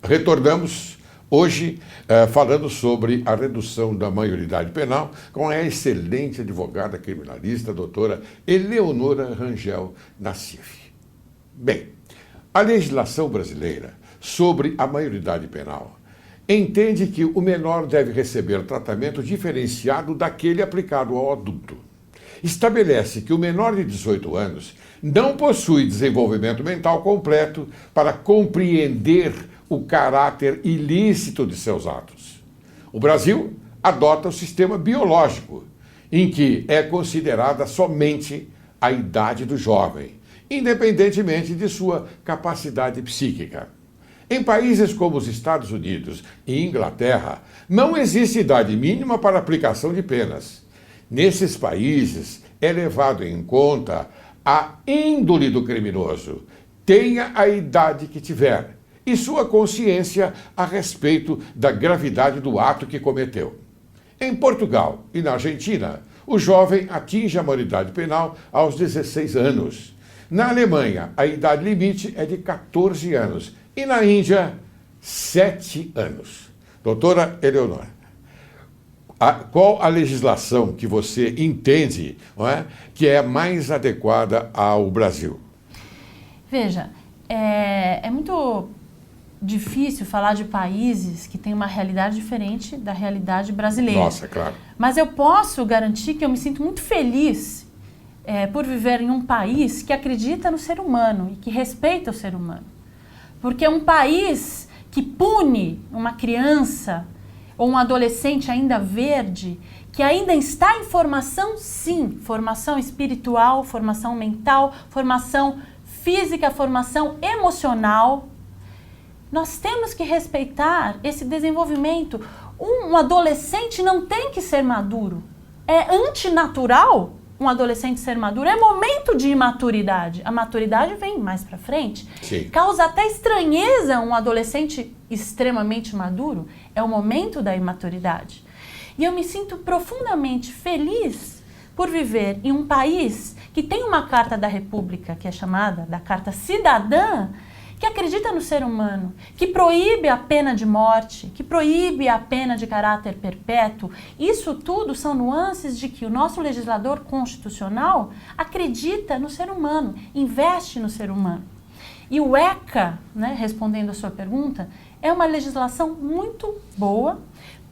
Retornamos hoje falando sobre a redução da maioridade penal com a excelente advogada criminalista, doutora Eleonora Rangel Nassif. Bem, a legislação brasileira sobre a maioridade penal entende que o menor deve receber tratamento diferenciado daquele aplicado ao adulto. Estabelece que o menor de 18 anos não possui desenvolvimento mental completo para compreender o caráter ilícito de seus atos. O Brasil adota o sistema biológico, em que é considerada somente a idade do jovem, independentemente de sua capacidade psíquica. Em países como os Estados Unidos e Inglaterra, não existe idade mínima para aplicação de penas. Nesses países, é levado em conta a índole do criminoso, tenha a idade que tiver, e sua consciência a respeito da gravidade do ato que cometeu. Em Portugal e na Argentina, o jovem atinge a maioridade penal aos 16 anos. Na Alemanha, a idade limite é de 14 anos. E na Índia, 7 anos. Doutora Eleonora, qual a legislação que você entende, não é, que é mais adequada ao Brasil? Veja, é muito difícil falar de países que têm uma realidade diferente da realidade brasileira. Nossa, claro. Mas eu posso garantir que eu me sinto muito feliz por viver em um país que acredita no ser humano e que respeita o ser humano. Porque é um país que pune uma criança ou um adolescente ainda verde, que ainda está em formação, sim, formação espiritual, formação mental, formação física, formação emocional. Nós temos que respeitar esse desenvolvimento. Um adolescente não tem que ser maduro. É antinatural um adolescente ser maduro, é momento de imaturidade. A maturidade vem mais pra frente. Sim. Causa até estranheza um adolescente extremamente maduro, é o momento da imaturidade. E eu me sinto profundamente feliz por viver em um país que tem uma Carta da República, que é chamada da Carta Cidadã, que acredita no ser humano, que proíbe a pena de morte, que proíbe a pena de caráter perpétuo. Isso tudo são nuances de que o nosso legislador constitucional acredita no ser humano, investe no ser humano. E o ECA, né, respondendo a sua pergunta, é uma legislação muito boa,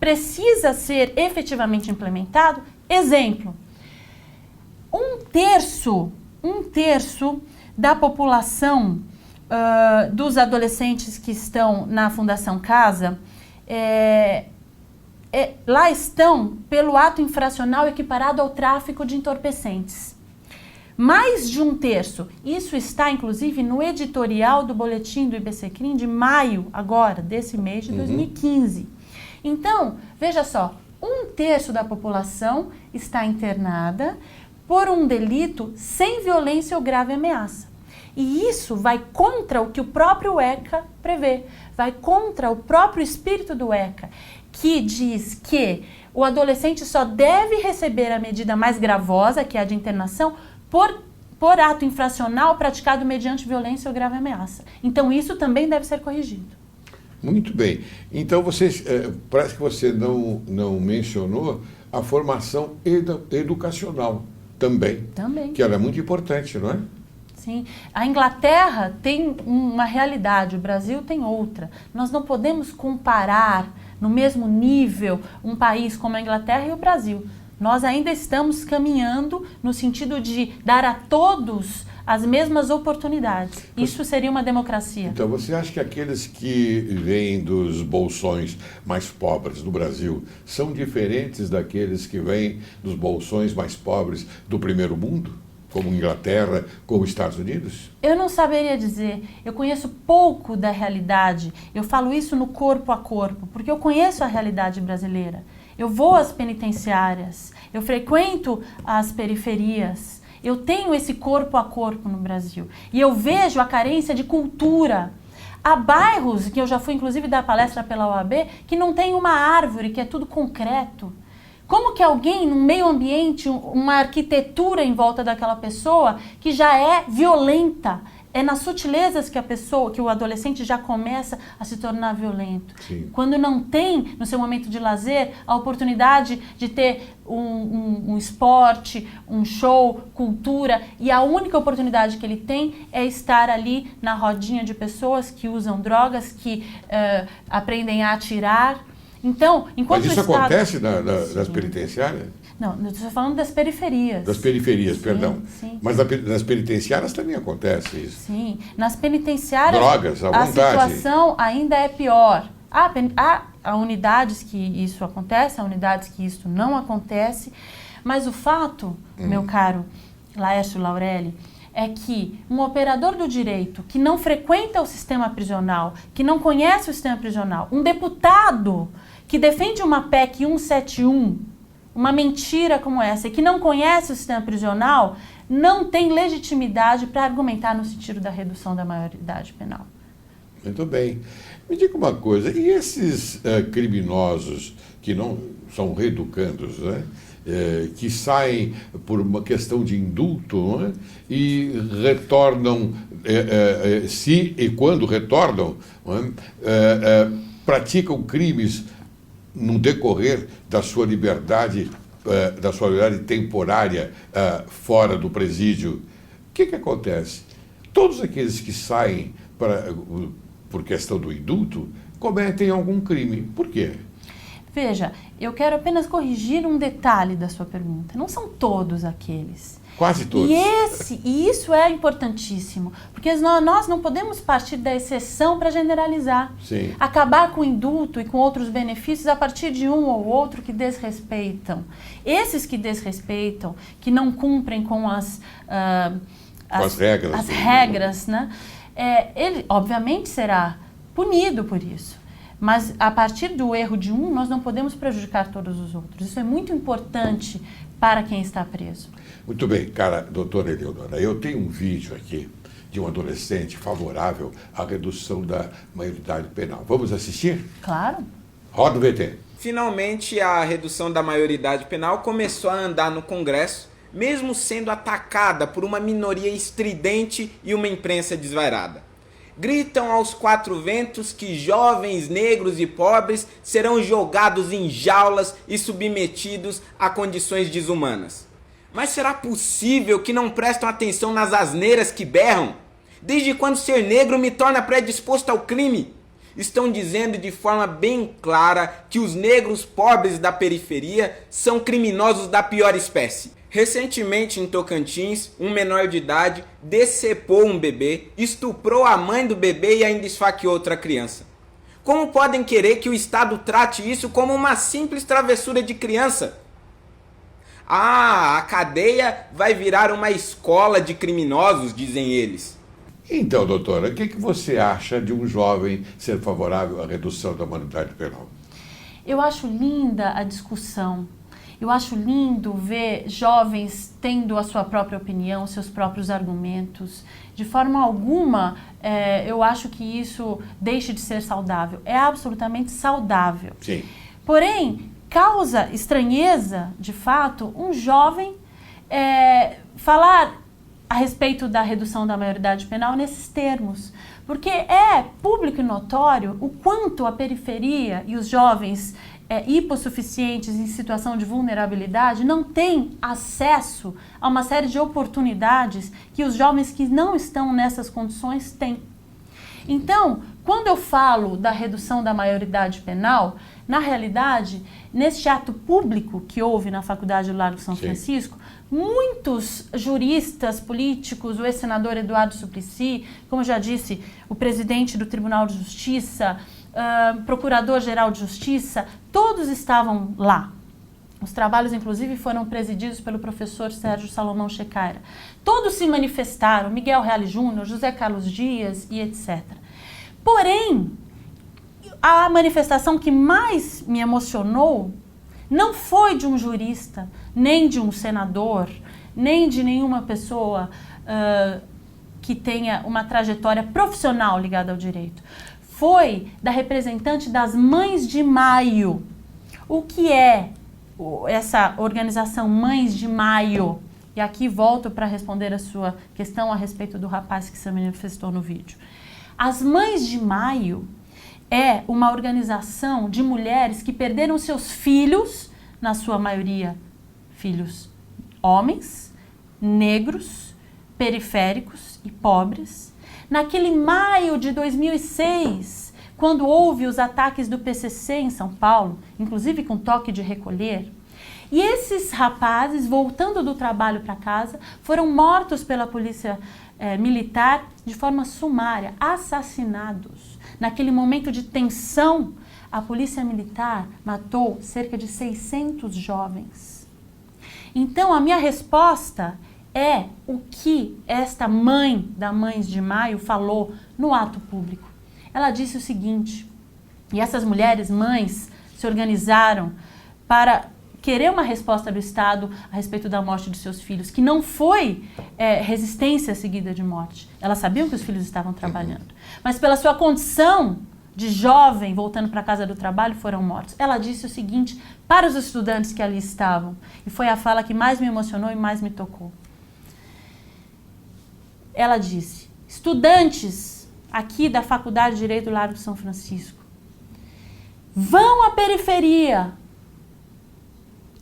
precisa ser efetivamente implementado. Exemplo, um terço da população dos adolescentes que estão na Fundação Casa, lá estão pelo ato infracional equiparado ao tráfico de entorpecentes. Mais de um terço. Isso está, inclusive, no editorial do boletim do IBCCRIM de maio, agora, desse mês de 2015. Então, veja só, um terço da população está internada por um delito sem violência ou grave ameaça. E isso vai contra o que o próprio ECA prevê, vai contra o próprio espírito do ECA, que diz que o adolescente só deve receber a medida mais gravosa, que é a de internação, por ato infracional praticado mediante violência ou grave ameaça. Então isso também deve ser corrigido. Muito bem. Então parece que você não mencionou a formação educacional também. Também. Que ela é muito importante, não é? Sim. A Inglaterra tem uma realidade, o Brasil tem outra. Nós não podemos comparar no mesmo nível um país como a Inglaterra e o Brasil. Nós ainda estamos caminhando no sentido de dar a todos as mesmas oportunidades. Isso seria uma democracia. Então, você acha que aqueles que vêm dos bolsões mais pobres do Brasil são diferentes daqueles que vêm dos bolsões mais pobres do primeiro mundo? Como Inglaterra, como Estados Unidos? Eu não saberia dizer. Eu conheço pouco da realidade. Eu falo isso no corpo a corpo, porque eu conheço a realidade brasileira. Eu vou às penitenciárias, eu frequento as periferias, eu tenho esse corpo a corpo no Brasil. E eu vejo a carência de cultura. Há bairros, que eu já fui inclusive dar palestra pela OAB, que não tem uma árvore, que é tudo concreto. Como que alguém, num meio ambiente, uma arquitetura em volta daquela pessoa que já é violenta, É nas sutilezas que o adolescente já começa a se tornar violento. Sim. Quando não tem, no seu momento de lazer, a oportunidade de ter um esporte, um show, cultura, e a única oportunidade que ele tem é estar ali na rodinha de pessoas que usam drogas, que aprendem a atirar. Então, enquanto Mas isso o Estado... acontece nas penitenciárias? Não, eu estou falando das periferias. Das periferias, Sim, perdão. sim. Mas nas penitenciárias também acontece isso. Sim, nas penitenciárias Drogas, à a vontade. situação ainda é pior. Há unidades que isso acontece, há unidades que isso não acontece, mas o fato, meu caro Laércio Laurelli, é que um operador do direito que não frequenta o sistema prisional, que não conhece o sistema prisional, um deputado que defende uma PEC 171, uma mentira como essa, e que não conhece o sistema prisional, não tem legitimidade para argumentar no sentido da redução da maioridade penal. Muito bem. Me diga uma coisa, e esses criminosos que não são reeducandos, né? Que saem por uma questão de indulto, né? E retornam, se e quando retornam, né? Praticam crimes no decorrer da sua liberdade temporária fora do presídio. O que acontece? Todos aqueles que saem por questão do indulto cometem algum crime. Por quê? Veja, eu quero apenas corrigir um detalhe da sua pergunta. Não são todos aqueles. Quase todos. E isso é importantíssimo, porque nós não podemos partir da exceção para generalizar. Sim. Acabar com o indulto e com outros benefícios a partir de um ou outro que desrespeitam. Esses que desrespeitam, que não cumprem com as regras, né? Ele, obviamente, será punido por isso. Mas, a partir do erro de um, nós não podemos prejudicar todos os outros. Isso é muito importante para quem está preso. Muito bem, cara, doutora Eleonora, eu tenho um vídeo aqui de um adolescente favorável à redução da maioridade penal. Vamos assistir? Claro. Roda o VT. Finalmente, a redução da maioridade penal começou a andar no Congresso, mesmo sendo atacada por uma minoria estridente e uma imprensa desvairada. Gritam aos quatro ventos que jovens, negros e pobres serão jogados em jaulas e submetidos a condições desumanas. Mas será possível que não prestam atenção nas asneiras que berram? Desde quando ser negro me torna predisposto ao crime? Estão dizendo de forma bem clara que os negros pobres da periferia são criminosos da pior espécie. Recentemente, em Tocantins, um menor de idade decepou um bebê, estuprou a mãe do bebê e ainda esfaqueou outra criança. Como podem querer que o Estado trate isso como uma simples travessura de criança? A cadeia vai virar uma escola de criminosos, dizem eles. Então, doutora, o que você acha de um jovem ser favorável à redução da maioridade penal? Eu acho linda a discussão. Eu acho lindo ver jovens tendo a sua própria opinião, seus próprios argumentos. De forma alguma, eu acho que isso deixe de ser saudável. É absolutamente saudável. Sim. Porém, causa estranheza, de fato, um jovem falar a respeito da redução da maioridade penal nesses termos. Porque é público e notório o quanto a periferia e os jovens hipossuficientes em situação de vulnerabilidade não têm acesso a uma série de oportunidades que os jovens que não estão nessas condições têm. Então, quando eu falo da redução da maioridade penal, na realidade, neste ato público que houve na Faculdade do Largo São Francisco, muitos juristas políticos, o ex-senador Eduardo Suplicy, como eu já disse, o presidente do Tribunal de Justiça, Procurador-Geral de Justiça, todos estavam lá. Os trabalhos, inclusive, foram presididos pelo professor Sérgio Salomão Checaira. Todos se manifestaram, Miguel Reale Júnior, José Carlos Dias e etc. Porém, a manifestação que mais me emocionou não foi de um jurista, nem de um senador, nem de nenhuma pessoa que tenha uma trajetória profissional ligada ao direito. Foi da representante das Mães de Maio. O que é essa organização Mães de Maio? e aqui volto para responder a sua questão a respeito do rapaz que se manifestou no vídeo. As Mães de Maio é uma organização de mulheres que perderam seus filhos, na sua maioria filhos homens, negros, periféricos e pobres. Naquele maio de 2006, quando houve os ataques do PCC em São Paulo, inclusive com toque de recolher, e esses rapazes, voltando do trabalho para casa, foram mortos pela polícia militar de forma sumária, assassinados. Naquele momento de tensão, a polícia militar matou cerca de 600 jovens. Então, a minha resposta é o que esta mãe da Mães de Maio falou no ato público. Ela disse o seguinte, e essas mulheres, mães, se organizaram para querer uma resposta do Estado a respeito da morte de seus filhos, que não foi resistência seguida de morte. Elas sabiam que os filhos estavam trabalhando. Mas pela sua condição de jovem, voltando para a casa do trabalho, foram mortos. Ela disse o seguinte para os estudantes que ali estavam, e foi a fala que mais me emocionou e mais me tocou. Ela disse, estudantes aqui da Faculdade de Direito do Largo de São Francisco, vão à periferia.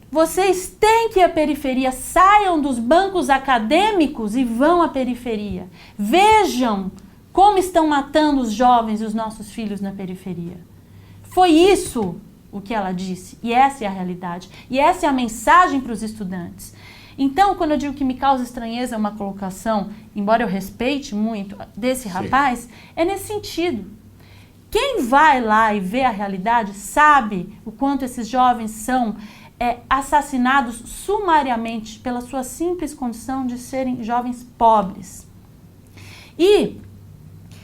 Vocês têm que ir à periferia, saiam dos bancos acadêmicos e vão à periferia. Vejam como estão matando os jovens e os nossos filhos na periferia. Foi isso o que ela disse, e essa é a realidade, e essa é a mensagem para os estudantes. Então, quando eu digo que me causa estranheza uma colocação, embora eu respeite muito desse rapaz, é nesse sentido. Quem vai lá e vê a realidade sabe o quanto esses jovens são assassinados sumariamente pela sua simples condição de serem jovens pobres. E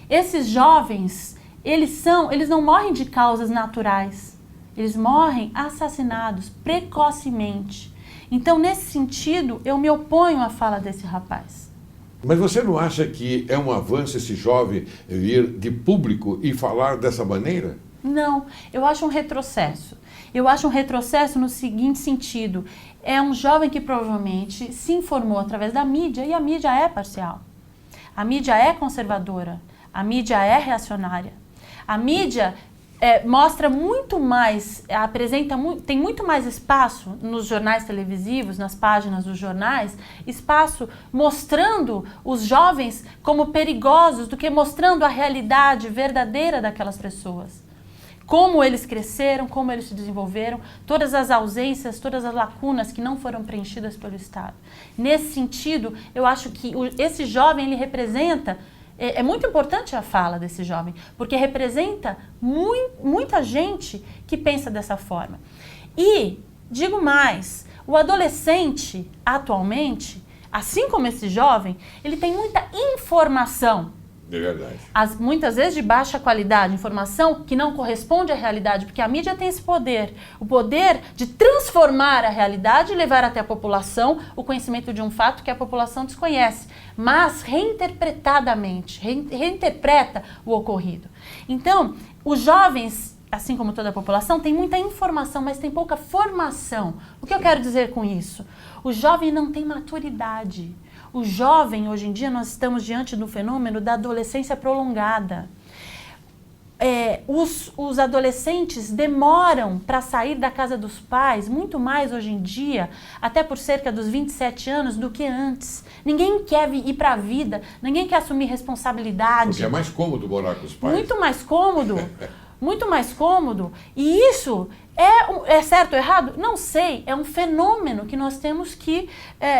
esses jovens, eles não morrem de causas naturais, eles morrem assassinados precocemente. Então, nesse sentido, eu me oponho à fala desse rapaz. Mas você não acha que é um avanço esse jovem vir de público e falar dessa maneira? Não, eu acho um retrocesso. Eu acho um retrocesso no seguinte sentido. É um jovem que provavelmente se informou através da mídia, e a mídia é parcial. A mídia é conservadora. A mídia é reacionária. A mídia mostra muito mais, tem muito mais espaço nos jornais televisivos, nas páginas dos jornais, espaço mostrando os jovens como perigosos do que mostrando a realidade verdadeira daquelas pessoas. Como eles cresceram, como eles se desenvolveram, todas as ausências, todas as lacunas que não foram preenchidas pelo Estado. Nesse sentido, eu acho que esse jovem, ele representa, é muito importante a fala desse jovem, porque representa muita gente que pensa dessa forma. E, digo mais, o adolescente, atualmente, assim como esse jovem, ele tem muita informação. É verdade. Muitas vezes de baixa qualidade, informação que não corresponde à realidade, porque a mídia tem esse poder, o poder de transformar a realidade e levar até a população o conhecimento de um fato que a população desconhece, mas reinterpretadamente, reinterpreta o ocorrido. Então, os jovens, assim como toda a população, tem muita informação, mas tem pouca formação. O que eu quero dizer com isso? O jovem não tem maturidade. O jovem, hoje em dia, nós estamos diante do fenômeno da adolescência prolongada. Os adolescentes demoram para sair da casa dos pais, muito mais hoje em dia, até por cerca dos 27 anos, do que antes. Ninguém quer ir para a vida, ninguém quer assumir responsabilidade. Porque é mais cômodo morar com os pais. Muito mais cômodo, muito mais cômodo. E isso é certo ou errado? Não sei, é um fenômeno que nós temos que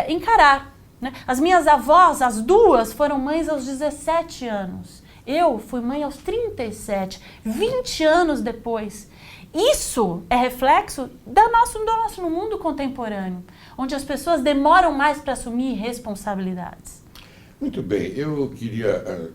encarar. Né? As minhas avós, as duas, foram mães aos 17 anos. Eu fui mãe aos 37, 20 anos depois. Isso é reflexo do nosso mundo contemporâneo, onde as pessoas demoram mais para assumir responsabilidades. Muito bem, eu queria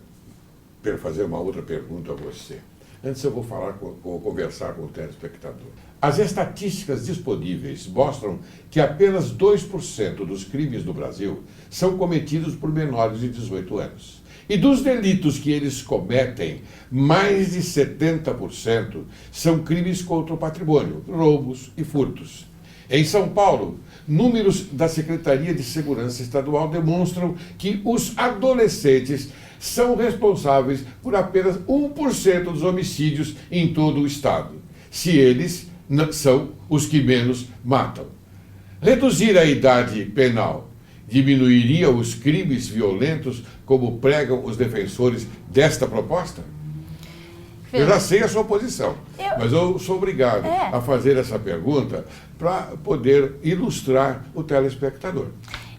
fazer uma outra pergunta a você. Antes eu vou conversar com o telespectador. As estatísticas disponíveis mostram que apenas 2% dos crimes no Brasil são cometidos por menores de 18 anos. E dos delitos que eles cometem, mais de 70% são crimes contra o patrimônio, roubos e furtos. Em São Paulo, números da Secretaria de Segurança Estadual demonstram que os adolescentes são responsáveis por apenas 1% dos homicídios em todo o estado, se eles são os que menos matam. Reduzir a idade penal diminuiria os crimes violentos, como pregam os defensores desta proposta? Eu já sei a sua posição, mas eu sou obrigado a fazer essa pergunta para poder ilustrar o telespectador.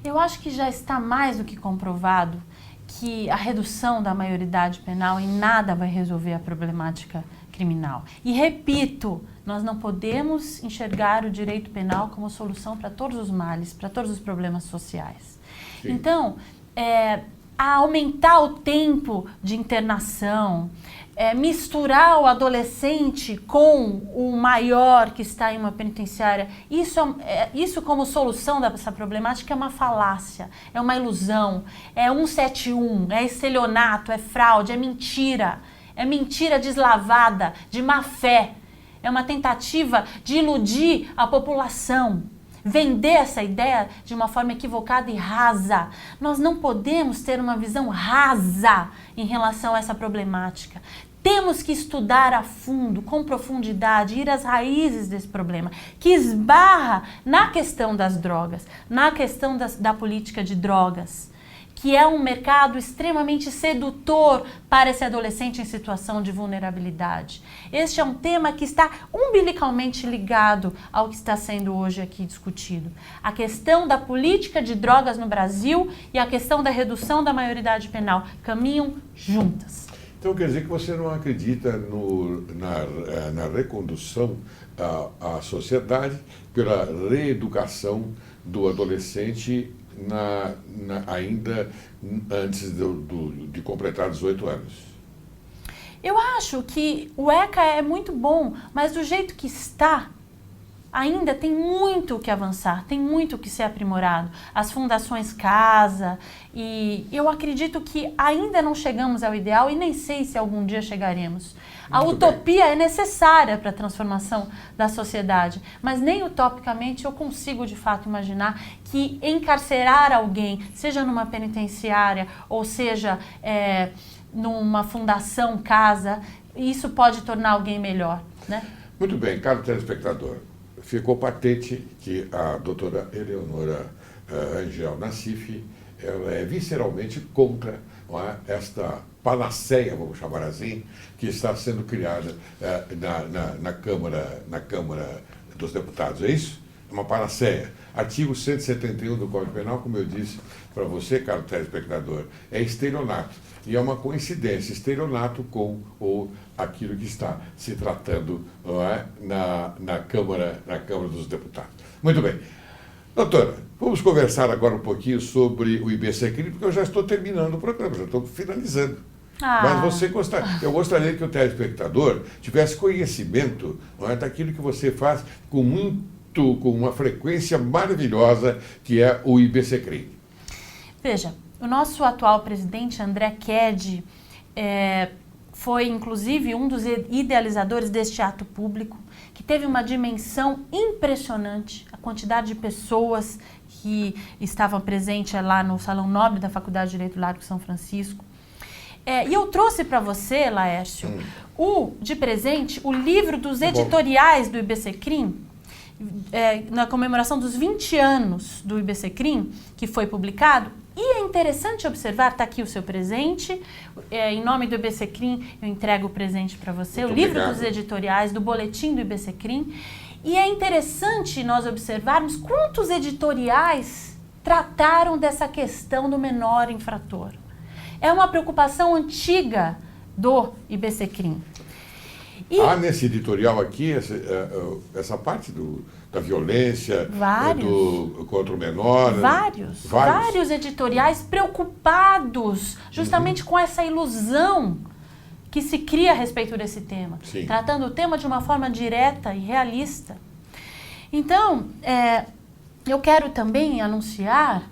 Eu acho que já está mais do que comprovado que a redução da maioridade penal em nada vai resolver a problemática criminal. E repito, nós não podemos enxergar o direito penal como solução para todos os males, para todos os problemas sociais. Sim. Então, a aumentar o tempo de internação, misturar o adolescente com o maior que está em uma penitenciária, isso como solução dessa problemática é uma falácia, é uma ilusão, é 171, é estelionato, é fraude, é mentira deslavada, de má fé, é uma tentativa de iludir a população. Vender essa ideia de uma forma equivocada e rasa. Nós não podemos ter uma visão rasa em relação a essa problemática. Temos que estudar a fundo, com profundidade, ir às raízes desse problema, que esbarra na questão das drogas, na questão da política de drogas, que é um mercado extremamente sedutor para esse adolescente em situação de vulnerabilidade. Este é um tema que está umbilicalmente ligado ao que está sendo hoje aqui discutido. A questão da política de drogas no Brasil e a questão da redução da maioridade penal caminham juntas. Então quer dizer que você não acredita na recondução à sociedade pela reeducação do adolescente ainda antes de completar 18 anos? Eu acho que o ECA é muito bom, mas do jeito que está, ainda tem muito o que avançar, tem muito o que ser aprimorado. As fundações Casa, e eu acredito que ainda não chegamos ao ideal e nem sei se algum dia chegaremos. A utopia é necessária para a transformação da sociedade, mas nem utopicamente eu consigo de fato imaginar que encarcerar alguém, seja numa penitenciária ou seja numa fundação Casa, isso pode tornar alguém melhor, né? Muito bem, caro telespectador, ficou patente que a doutora Eleonora Rangel Nassif, ela é visceralmente contra esta panaceia, vamos chamar assim, que está sendo criada na Câmara dos Deputados. É isso? É uma panaceia. Artigo 171 do Código Penal, como eu disse para você, caro telespectador, é estelionato. E é uma coincidência, estelionato com aquilo que está se tratando na Câmara dos Deputados. Muito bem. Doutora, vamos conversar agora um pouquinho sobre o IBCCRIM, porque eu já estou terminando o programa, já estou finalizando. Mas eu gostaria que o telespectador tivesse conhecimento daquilo que você faz com uma frequência maravilhosa, que é o IBCCRIM. Veja, o nosso atual presidente, André Qued, foi inclusive um dos idealizadores deste ato público, que teve uma dimensão impressionante, a quantidade de pessoas que estavam presentes lá no Salão Nobre da Faculdade de Direito Largo São Francisco. E eu trouxe para você, Laércio, de presente, o livro dos editoriais do IBCCRIM, na comemoração dos 20 anos do IBCCRIM, que foi publicado. E é interessante observar, está aqui o seu presente, em nome do IBCCRIM eu entrego o presente para você, muito o livro obrigado. Dos editoriais, do boletim do IBCCRIM. E é interessante nós observarmos quantos editoriais trataram dessa questão do menor infrator. É uma preocupação antiga do IBCCRIM. Há nesse editorial aqui essa parte da violência contra o menor. Vários editoriais preocupados justamente com essa ilusão que se cria a respeito desse tema. Sim. Tratando o tema de uma forma direta e realista. Então, eu quero também anunciar,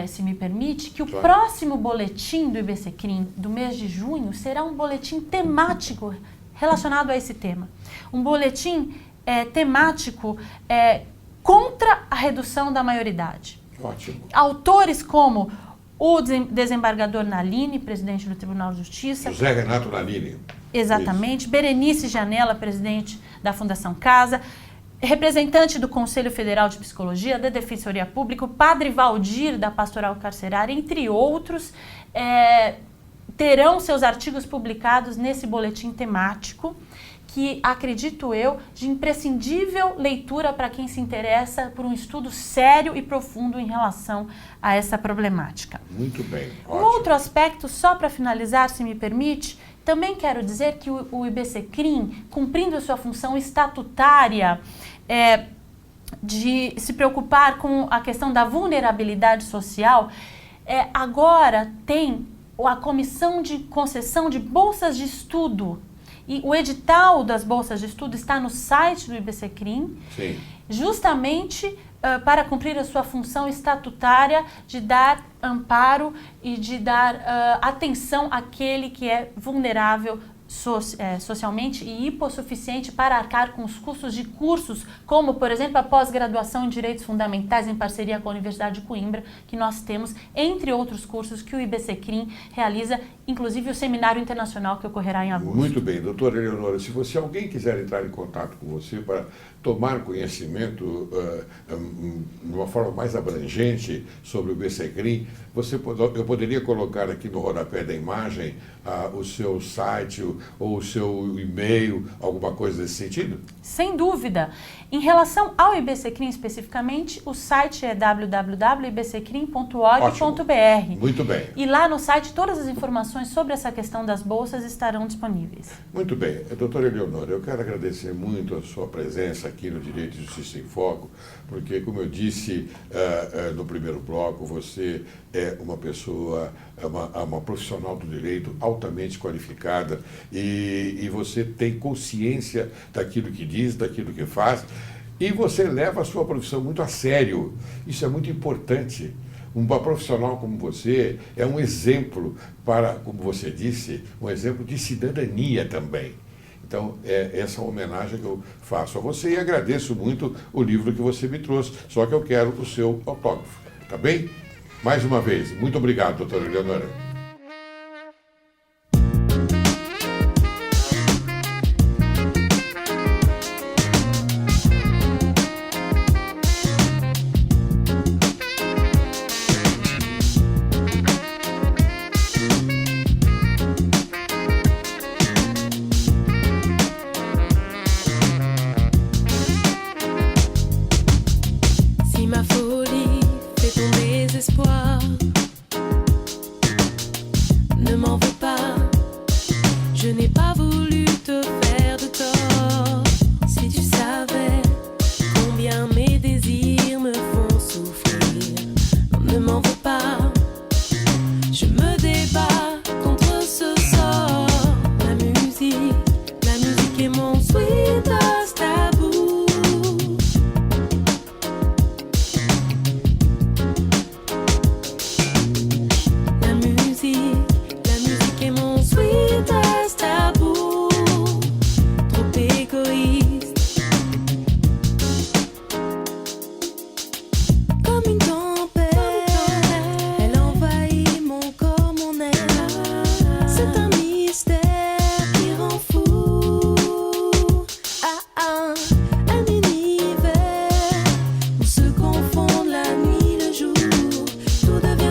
se me permite, que o próximo boletim do IBCCRIM do mês de junho será um boletim temático relacionado a esse tema. Um boletim temático contra a redução da maioridade. Ótimo. Autores como o desembargador Nalini, presidente do Tribunal de Justiça. José Renato Nalini. Exatamente. Isso. Berenice Janella, presidente da Fundação Casa. Representante do Conselho Federal de Psicologia, da Defensoria Pública, o Padre Valdir, da Pastoral Carcerária, entre outros, terão seus artigos publicados nesse boletim temático, que, acredito eu, de imprescindível leitura para quem se interessa por um estudo sério e profundo em relação a essa problemática. Muito bem. Um outro aspecto, só para finalizar, se me permite, também quero dizer que o IBCCRIM, cumprindo a sua função estatutária de se preocupar com a questão da vulnerabilidade social, agora tem a comissão de concessão de bolsas de estudo. E o edital das bolsas de estudo está no site do IBCCRIM, Sim. Justamente para cumprir a sua função estatutária de dar amparo e de dar atenção àquele que é vulnerável socialmente e hipossuficiente para arcar com os custos de cursos, como, por exemplo, a pós-graduação em Direitos Fundamentais em parceria com a Universidade de Coimbra, que nós temos, entre outros cursos que o IBCCRIM realiza, inclusive o Seminário Internacional que ocorrerá em agosto. Muito bem, doutora Eleonora, se alguém quiser entrar em contato com você para tomar conhecimento de uma forma mais abrangente sobre o IBCCRIM, eu poderia colocar aqui no rodapé da imagem o seu site ou o seu e-mail, alguma coisa desse sentido? Sem dúvida. Em relação ao IBCCRIM especificamente, o site é www.ibccrim.org.br. Muito bem. E lá no site todas as informações sobre essa questão das bolsas estarão disponíveis. Muito bem. Doutora Eleonora, eu quero agradecer muito a sua presença aqui no Direito e Justiça em Foco, porque, como eu disse no primeiro bloco, você é uma pessoa, uma profissional do direito altamente qualificada e você tem consciência daquilo que diz, daquilo que faz, e você leva a sua profissão muito a sério. Isso é muito importante. Uma profissional como você é um exemplo para, como você disse, um exemplo de cidadania também. Então, essa homenagem que eu faço a você e agradeço muito o livro que você me trouxe, só que eu quero o seu autógrafo, tá bem? Mais uma vez, muito obrigado, doutora Eleonora.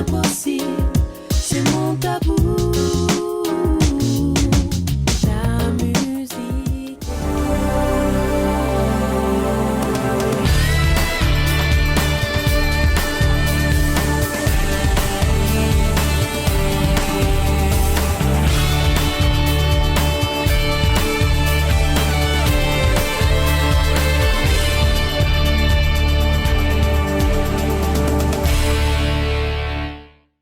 Possible.